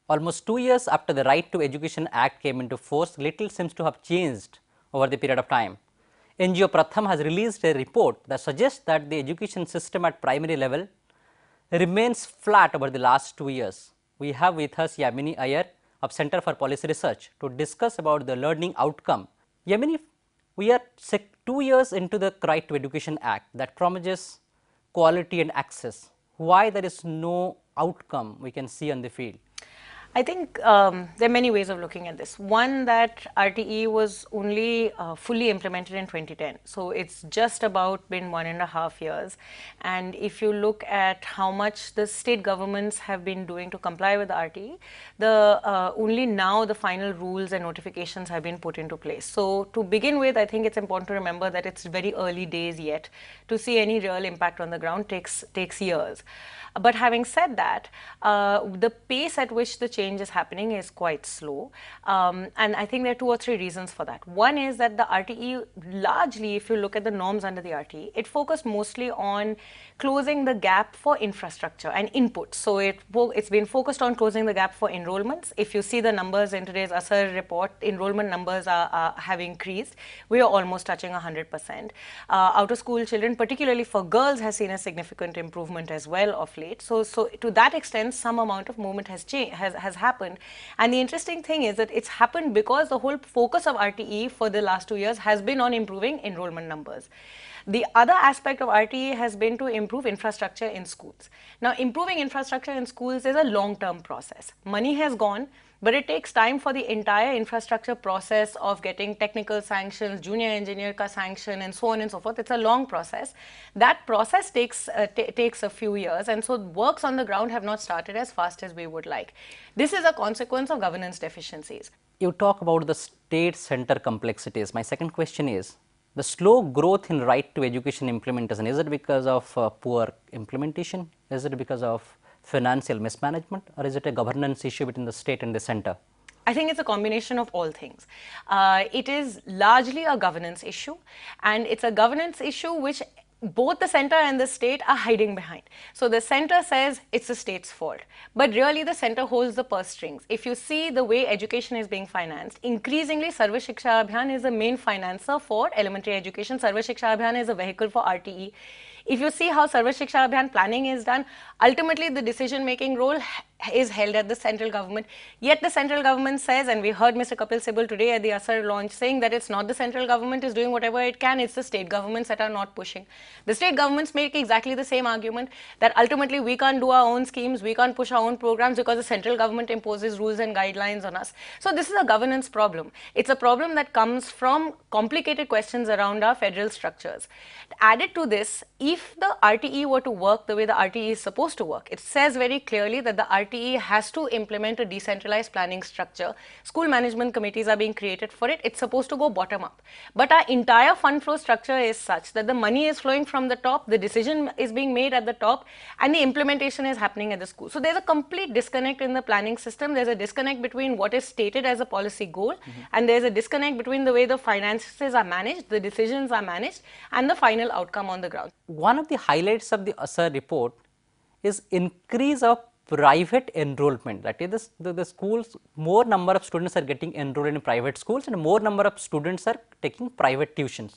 Almost 2 years after the Right to Education Act came into force, little seems to have changed over the period of time. NGO Pratham has released a report that suggests that the education system at primary level remains flat over the last 2 years. We have with us Yamini Aiyer of Center for Policy Research to discuss about the learning outcome. Yamini, we are 2 years into the Right to Education Act that promises quality and access. Why there is no outcome we can see on the field? I think there are many ways of looking at this. One, that RTE was only fully implemented in 2010. So it's just about been 1.5 years. And if you look at how much the state governments have been doing to comply with the RTE, only now the final rules and notifications have been put into place. So to begin with, I think it's important to remember that it's very early days yet. To see any real impact on the ground takes years. But having said that, the pace at which the change is happening is quite slow. And I think there are 2 or 3 reasons for that. One is that the RTE, largely, if you look at the norms under the RTE, it focused mostly on closing the gap for infrastructure and input. So it's been focused on closing the gap for enrollments. If you see the numbers in today's ASER report, enrollment numbers have increased. We are almost touching 100%. Out of school children, particularly for girls, has seen a significant improvement as well of late. So to that extent, some amount of movement has happened. And the interesting thing is that it's happened because the whole focus of RTE for the last 2 years has been on improving enrollment numbers. The other aspect of RTE has been to improve infrastructure in schools. Now, improving infrastructure in schools is a long-term process. Money has gone, but it takes time for the entire infrastructure process of getting technical sanctions, junior engineer ka sanction, and so on and so forth. It's a long process. That process takes a few years, and so works on the ground have not started as fast as we would like. This is a consequence of governance deficiencies. You talk about the state center complexities. My second question is, the slow growth in right to education implementation, is it because of poor implementation? Is it because of financial mismanagement, or is it a governance issue between the state and the center? I think it's a combination of all things. It is largely a governance issue, and it's a governance issue which both the center and the state are hiding behind. So the center says it's the state's fault, but really the center holds the purse strings. If you see the way education is being financed, increasingly Sarva Shiksha Abhiyan is the main financer for elementary education. Sarva Shiksha Abhiyan is a vehicle for RTE. If you see how Sarva Shiksha Abhiyan planning is done, ultimately the decision-making role is held at the central government. Yet the central government says, and we heard Mr. Kapil Sibal today at the ASER launch saying that it's not the central government is doing whatever it can, it's the state governments that are not pushing. The state governments make exactly the same argument that ultimately we can't do our own schemes, we can't push our own programs because the central government imposes rules and guidelines on us. So this is a governance problem. It's a problem that comes from complicated questions around our federal structures. Added to this, if the RTE were to work the way the RTE is supposed to work, it says very clearly that the RTE has to implement a decentralized planning structure. School management committees are being created for it. It's supposed to go bottom up. But our entire fund flow structure is such that the money is flowing from the top, the decision is being made at the top, and the implementation is happening at the school. So there's a complete disconnect in the planning system. There's a disconnect between what is stated as a policy goal, and there's a disconnect between the way the finances are managed, the decisions are managed, and the final outcome on the ground. One of the highlights of the ASER report is increase of private enrollment. That is, the schools, more number of students are getting enrolled in private schools and more number of students are taking private tuitions.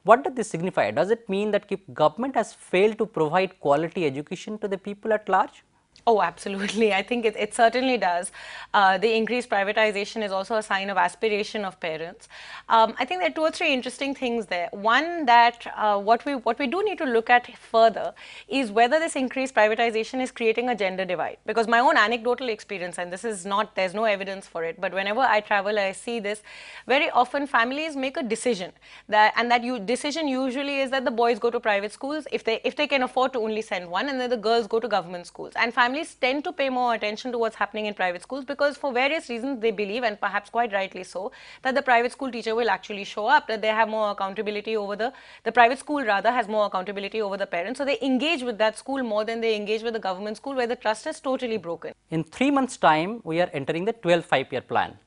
What does this signify? Does it mean that government has failed to provide quality education to the people at large? Oh, absolutely. I think it certainly does. The increased privatization is also a sign of aspiration of parents. I think there are 2 or 3 interesting things there. One, that what we do need to look at further is whether this increased privatization is creating a gender divide. Because my own anecdotal experience, and this is not, there's no evidence for it, but whenever I travel, I see this. Very often families make a decision, decision usually is that the boys go to private schools if they can afford to only send one, and then the girls go to government schools. And families tend to pay more attention to what's happening in private schools because for various reasons they believe, and perhaps quite rightly so, that the private school teacher will actually show up, that they have more accountability over the private school rather has more accountability over the parents. So they engage with that school more than they engage with the government school where the trust is totally broken. In 3 months' time, we are entering the 12th five-year plan.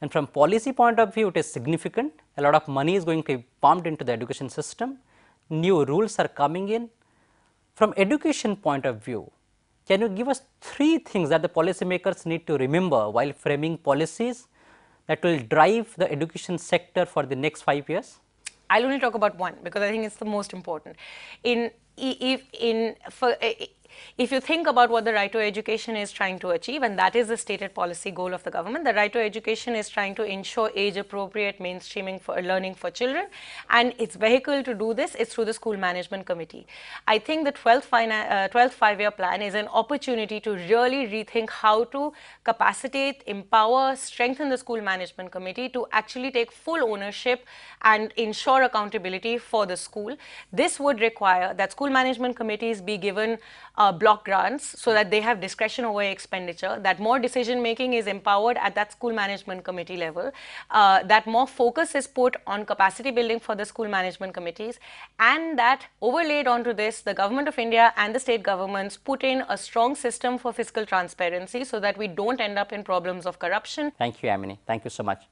And from policy point of view, it is significant. A lot of money is going to be pumped into the education system. New rules are coming in. From education point of view, Can you give us 3 things that the policymakers need to remember while framing policies that will drive the education sector for the next 5 years? I'll only talk about one because I think it's the most important. If you think about what the right to education is trying to achieve, and that is the stated policy goal of the government, the right to education is trying to ensure age-appropriate mainstreaming for learning for children, and its vehicle to do this is through the School Management Committee. I think the 12th five-year plan is an opportunity to really rethink how to capacitate, empower, strengthen the School Management Committee to actually take full ownership and ensure accountability for the school. This would require that school management committees be given block grants so that they have discretion over expenditure, that more decision making is empowered at that school management committee level, that more focus is put on capacity building for the school management committees, and that overlaid onto this, the Government of India and the state governments put in a strong system for fiscal transparency so that we don't end up in problems of corruption. Thank you, Yamini. Thank you so much.